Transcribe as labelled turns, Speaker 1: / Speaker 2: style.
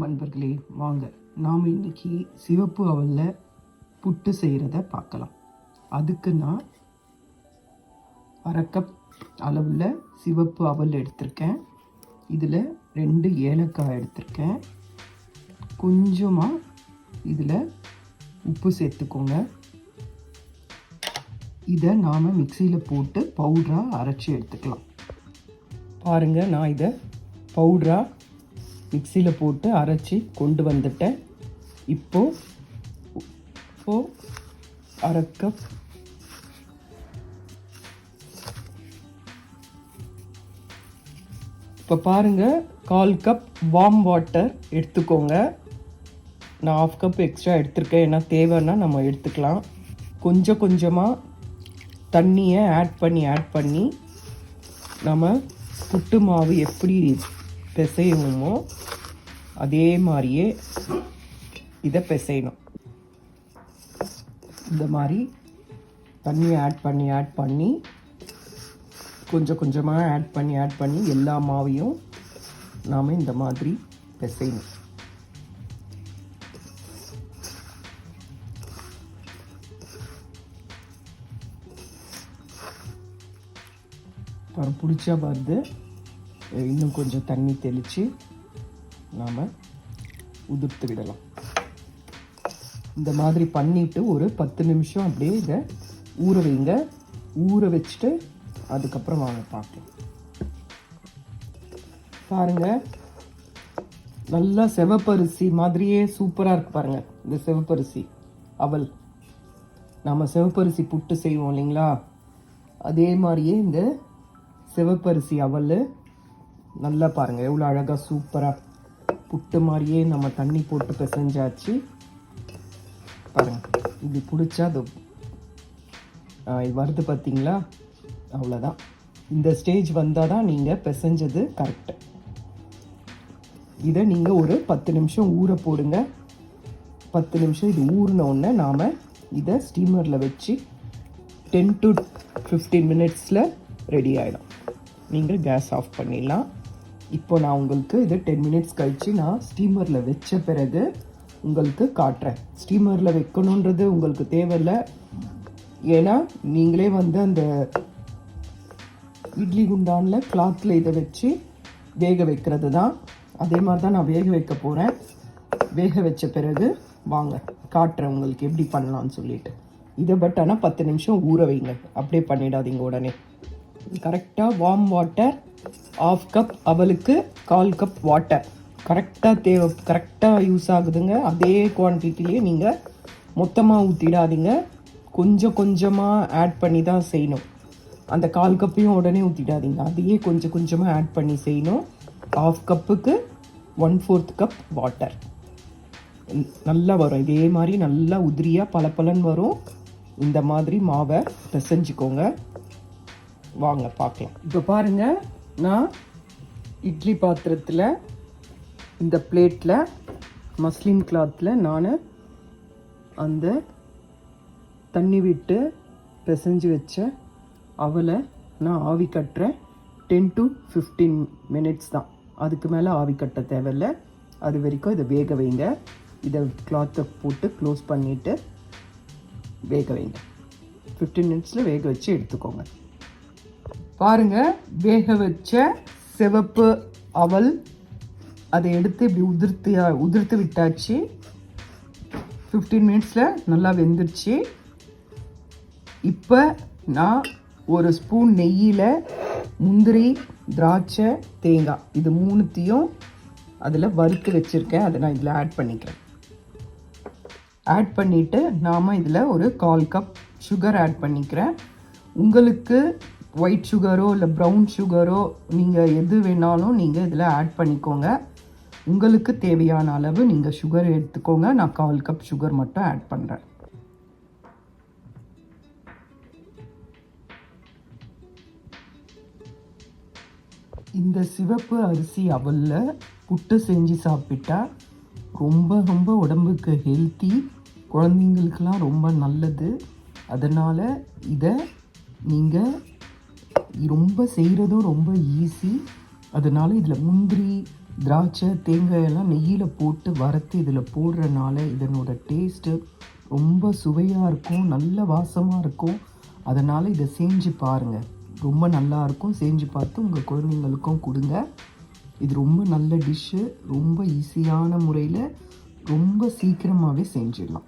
Speaker 1: நண்பர்களே வாங்க நாம் இன்னைக்கு சிவப்பு அவலில் புட்டு செய்கிறத பார்க்கலாம். அதுக்கு நான் 1/2 கப் அளவில் சிவப்பு அவல் எடுத்திருக்கேன். இதில் 2 ஏலக்காய் எடுத்திருக்கேன். கொஞ்சமாக இதில் உப்பு சேர்த்துக்கோங்க. இதை நாம் மிக்சியில் போட்டு பவுடராக அரைச்சி எடுத்துக்கலாம். பாருங்கள், நான் இதை பவுடராக மிக்சியில் போட்டு அரைச்சி கொண்டு வந்துட்டேன். இப்போது 1/2 கப் இப்போ பாருங்கள், 1/4 கப் வார்ம் வாட்டர் எடுத்துக்கோங்க. நான் 1/2 கப் எக்ஸ்ட்ரா எடுத்துருக்கேன். ஏன்னா தேவைன்னா நம்ம எடுத்துக்கலாம். கொஞ்சம் கொஞ்சமாக தண்ணியை ஆட் பண்ணி நம்ம புட்டு மாவு எப்படி பிசையுமோ அதே மாதிரியே இதை பிசையணும். இந்த மாதிரி தண்ணியை ஆட் பண்ணி கொஞ்சம் கொஞ்சமாக ஆட் பண்ணி எல்லா மாவையும் நாம் இந்த மாதிரி பிசையணும். பிடிச்சா வருது. இன்னும் கொஞ்சம் தண்ணி தெளித்து நாம் உதிர்த்து விடலாம். இந்த மாதிரி பண்ணிவிட்டு ஒரு 10 நிமிஷம் அப்படியே இதை ஊற வைங்க. ஊற வச்சுட்டு அதுக்கப்புறம் வாங்க பார்க்கலாம். பாருங்கள், நல்லா சிவப்பரிசி மாதிரியே சூப்பராக இருக்கு. பாருங்கள், இந்த சிவப்பரிசி அவல் நம்ம சிவப்பரிசி புட்டு செய்வோம் இல்லைங்களா, அதே மாதிரியே இந்த சிவப்பரிசி அவல் நல்லா பாருங்கள் எவ்வளோ அழகாக சூப்பராக புட்டு மாதிரியே நம்ம தண்ணி போட்டு பிசைஞ்சாச்சு. பாருங்கள், இது பிடிச்சா அது வருது பார்த்தீங்களா? அவ்வளோதான். இந்த ஸ்டேஜ் வந்தால் தான் நீங்கள் பிசைஞ்சது கரெக்டு. இதை நீங்கள் ஒரு 10 நிமிஷம் ஊற போடுங்க. 10 நிமிஷம் இது ஊறினோடனே நாம் இதை ஸ்டீமரில் வச்சு 10 to 15 மினிட்ஸில் ரெடி ஆகிடும். நீங்கள் கேஸ் ஆஃப் பண்ணிடலாம். இப்போ நான் உங்களுக்கு இது 10 மினிட்ஸ் கழித்து நான் ஸ்டீமரில் வச்ச பிறகு உங்களுக்கு காட்டுறேன். ஸ்டீமரில் வைக்கணுன்றது உங்களுக்கு தேவையில்லை. ஏன்னா நீங்களே அந்த இட்லி குண்டானில் கிளாத்தில் இதை வச்சு வேக வைக்கிறது தான். அதே மாதிரி தான் நான் வேக வைக்க போகிறேன். வேக வச்ச பிறகு வாங்க காட்டுறேன் உங்களுக்கு எப்படி பண்ணலான்னு சொல்லிட்டு. இதை பட் ஆனால் 10 நிமிஷம் ஊற வைங்க. அப்படியே பண்ணிடாதீங்க உடனே. கரெக்டாக வார்ம் வாட்டர் 1/2 கப் அவலுக்கு 1/4 கப் வாட்டர் கரெக்டாக யூஸ் ஆகுதுங்க. அதே குவான்டிட்டிலேயே நீங்கள் மொத்தமாக ஊற்றிடாதீங்க. கொஞ்சம் கொஞ்சமாக ஆட் பண்ணி தான் செய்யணும். அந்த 1/4 கப்பையும் உடனே ஊற்றிடாதீங்க. அதையே கொஞ்சம் கொஞ்சமாக ஆட் பண்ணி செய்யணும். 1/2 கப்புக்கு 1/4 கப் வாட்டர் நல்லா வரும். இதே மாதிரி நல்லா உதிரியாக பளபளன்னு வரும். இந்த மாதிரி மாவை பிசைஞ்சிக்கோங்க. வாங்க பார்க்கலாம். இப்போ பாருங்கள், நான் இட்லி பாத்திரத்தில் இந்த பிளேட்டில் மஸ்லின் கிளாத்தில் நான் அந்த தண்ணி விட்டு பிசைஞ்சு வச்ச அவலை நான் ஆவி கட்டுறேன். 10 to 15 மினிட்ஸ் தான். அதுக்கு மேலே ஆவி கட்ட தேவையில்லை. அது வரைக்கும் இதை வேக வைங்க. இதை கிளாத்தை போட்டு க்ளோஸ் பண்ணிவிட்டு வேக வைங்க. 15 மினிட்ஸில் வேக வச்சு எடுத்துக்கோங்க. பாருங்கள், வேக வச்ச சிவப்பு அவல் அதை எடுத்து இப்படி உதிர்த்து விட்டாச்சு. 15 மினிட்ஸில் நல்லா வெந்துருச்சு. இப்போ நான் ஒரு ஸ்பூன் நெய்யில் முந்திரி, திராட்சை, தேங்காய் இது 3த்தையும் அதில் வறுத்து வச்சுருக்கேன். அதை நான் இதில் ஆட் பண்ணிக்கிறேன். ஆட் பண்ணிவிட்டு நாம் இதில் ஒரு 1/4 கப் சுகர் ஆட் பண்ணிக்கிறேன். உங்களுக்கு ஒயிட் சுகரோ இல்லை ப்ரௌன் சுகரோ நீங்கள் எது வேணாலும் நீங்கள் இதில் ஆட் பண்ணிக்கோங்க. உங்களுக்கு தேவையான அளவு நீங்கள் சுகர் எடுத்துக்கோங்க. நான் 1/4 கப் சுகர் மட்டும் ஆட் பண்ணுறேன். இந்த சிவப்பு அரிசி அவலில் புட்டு செஞ்சு சாப்பிட்டா ரொம்ப ரொம்ப உடம்புக்கு ஹெல்த்தி, குழந்தைங்களுக்கெல்லாம் ரொம்ப நல்லது. அதனால் இதை நீங்கள் ரொம்ப செய்கிறதும் ரொம்ப ஈஸி. அதனால் இதில் முந்திரி, திராட்சை தேங்காய் எல்லாம் நெய்யில் போட்டு வறுத்து இதில் போடுறனால இதனோட டேஸ்ட்டு ரொம்ப சுவையாக இருக்கும், நல்ல வாசமாக இருக்கும். அதனால் இதை செஞ்சு பாருங்கள், ரொம்ப நல்லாயிருக்கும். செஞ்சு பார்த்து உங்கள் குழந்தைங்களுக்கும் கொடுங்க. இது ரொம்ப நல்ல டிஷ்ஷு, ரொம்ப ஈஸியான முறையில் ரொம்ப சீக்கிரமாகவே செஞ்சிடலாம்.